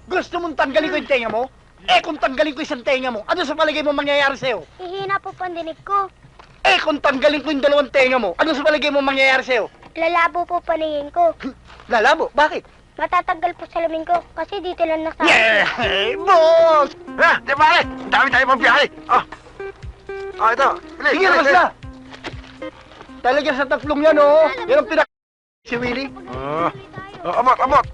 Gusto mong tanggalin ko yung tenga mo? Eh, kung tanggalin ko isang tenga mo, ano sa palagay mo mangyayari sa'yo? Hihina po pandinig ko. Eh, kung tanggalin ko yung dalawang tenga mo, ano sa palagay mo mangyayari sa'yo? Lalabo po paningin ko. Lalabo, bakit? Matatanggal po salamin ko kasi dito lang nasa... Yeah, boss! Ha, di ba, dami tayo pang biyahe. Oh. Oh, ito. Sige, labas na! Talaga sa tatlong yan, oh! Yan ang si Willie. Abot, abot.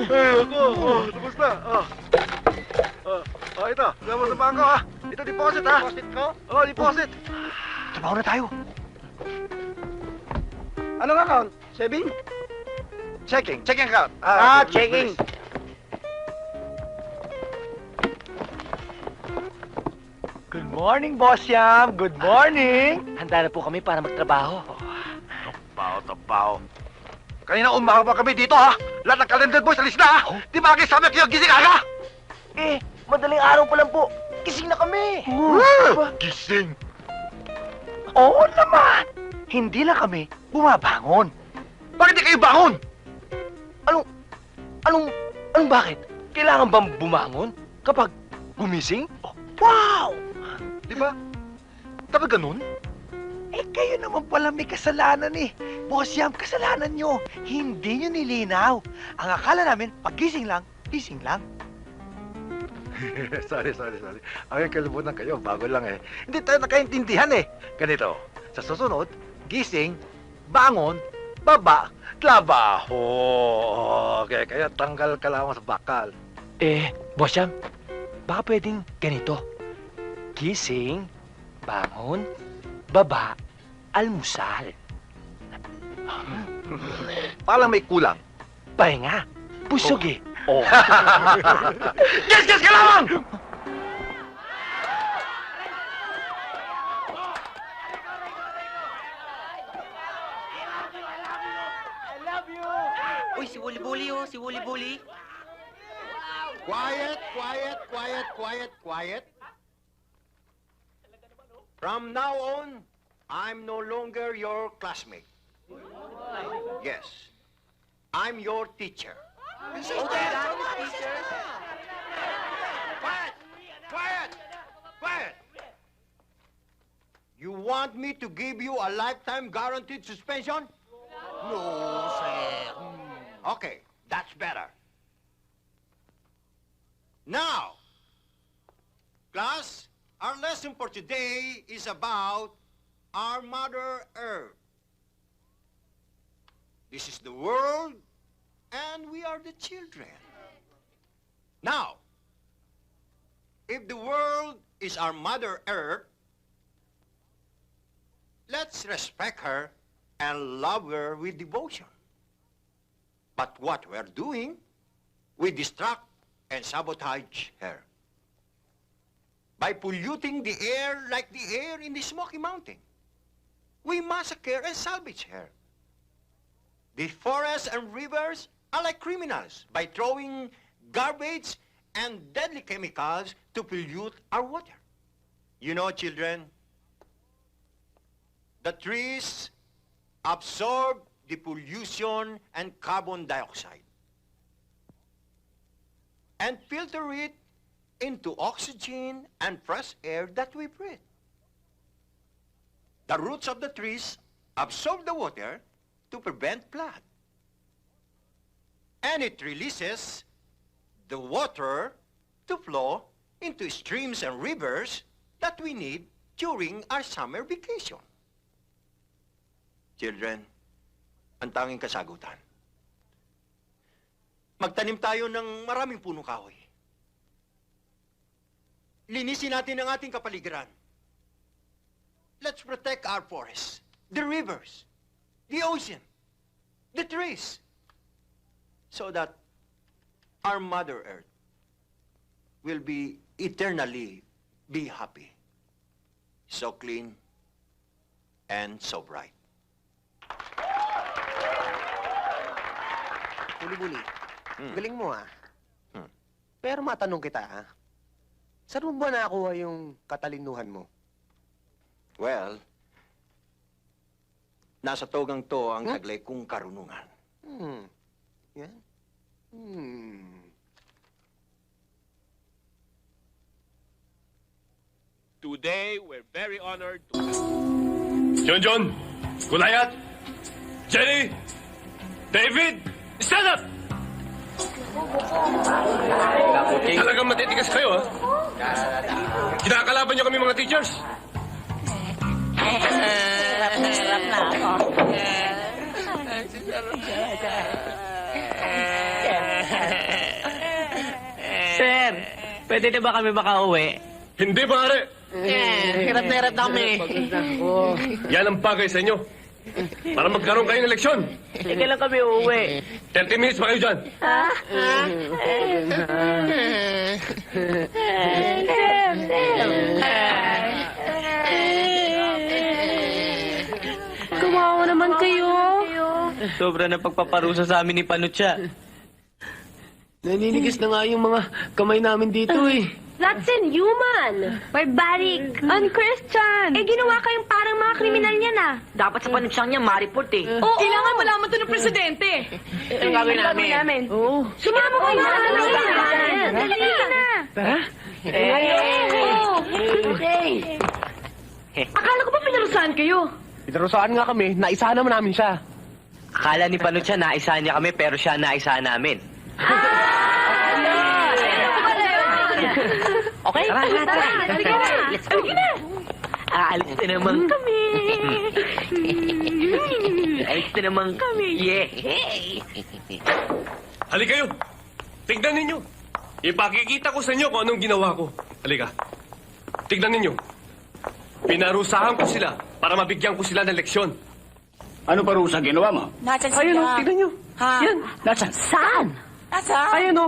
Ay, ako. Tapos na. Ito. Gawin sa bangko, ha. Ito, deposit, ha. Deposit ko? Deposit. Trabaho na tayo. Anong account? Saving? Checking account. Checking. Good morning, Boss Yam. Good morning. Handa na po kami para magtrabaho. Tabaho. Kanina umaga pa kami dito, ha. Lahat ng calendar boys, alis na, ha. Di ba kayo sabi kayo gising aga? Eh, madaling araw pa lang po. Gising na kami. Gising. Oo naman. Hindi lang kami bumabangon. Bakit di kayo bangon? Anong bakit? Kailangan bang bumangon kapag gumising? Oh, wow! Di ba? Dapat ganun? Eh, kayo naman pala may kasalanan eh. Boss Yam, kasalanan nyo. Hindi nyo nilinaw. Ang akala namin, pag gising lang, gising lang. sorry. Ang kalimutan kayo, bago lang eh. Hindi tayo nakaintindihan eh. Ganito, sa susunod, gising, bangon, baba, trabaho. Okay, kaya tanggal ka lamang sa bakal. Eh, Boss Yam, baka pwedeng ganito. Gising, bangon, baba, almusal. Parang may kulang. Pahinga, busog eh. Oh. Yes ka lamang! Uy, si Wuli Buli, oh, si Wuli Buli. Quiet. From now on, I'm no longer your classmate. Yes, I'm your teacher. Quiet! You want me to give you a lifetime guaranteed suspension? No, sir. Okay, that's better. Now, class, our lesson for today is about our Mother Earth. This is the world, and we are the children. Now, if the world is our Mother Earth, let's respect her and love her with devotion. But what we're doing, we distract and sabotage her by polluting the air like the air in the Smoky Mountain. We massacre and salvage her. The forests and rivers are like criminals by throwing garbage and deadly chemicals to pollute our water. You know, children, the trees absorb the pollution and carbon dioxide and filter it into oxygen and fresh air that we breathe. The roots of the trees absorb the water to prevent flood. And it releases the water to flow into streams and rivers that we need during our summer vacation. Children, ang tanging kasagutan. Magtanim tayo ng maraming punong kahoy. Linisin natin ang ating kapaligiran. Let's protect our forests, the rivers, the ocean, the trees, so that our Mother Earth will be eternally be happy, so clean and so bright. Buli-buli, galing mo Pero matanong kita saan mo ba nakuha yung katalinuhan mo? Well, Nasa togang to ang taglay kong karunungan. Yan. Today, we're very honored to have... John! Gulayat! Jenny! David! Stand up! Talagang matitigas kayo, ha? Kinakalaban niyo kami mga teachers. Sir, pwede na ba kami makauwi? Hindi, pare. Hirap na hirap kami. Yan ang bagay sa inyo. Para magkaroon kayo ng leksyon. Sige lang kami uuwi. 30 minutes pa kayo dyan. Kawawa naman kayo. Sobra na pagpaparusa sa amin ni Panutya. Naninigas na nga yung mga kamay namin dito eh. That's inhuman. Barbaric. Unchristian. Eh, ginawa kayong parang mga kriminal niyan ah. Dapat sa Panutyang niya, ma-report eh. Oo. Kailangan malaman to ng presidente. Ang gagawin namin. Oo. Sumama ko na. Dali na. Tara. Akala ko ba pinarusahan kayo? Pinarusahan nga kami, naisahan naman namin siya. Akala ni Panutya naisahan niya kami, pero siya naisahan namin. Okay? Tara. Let's go. Aalis na naman kami. Aalis na naman kami. Yeah. Halika kayo. Tignan ninyo. Ipakikita ko sa inyo kung anong ginawa ko. Halika. Tignan ninyo. Pinarusahan ko sila para mabigyan ko sila ng leksyon. Ano parusa ginawa mo? Nasaan sila? Ayun o, tignan nyo. Ha? Yan, nasaan? Saan? Nasaan? Ayun o.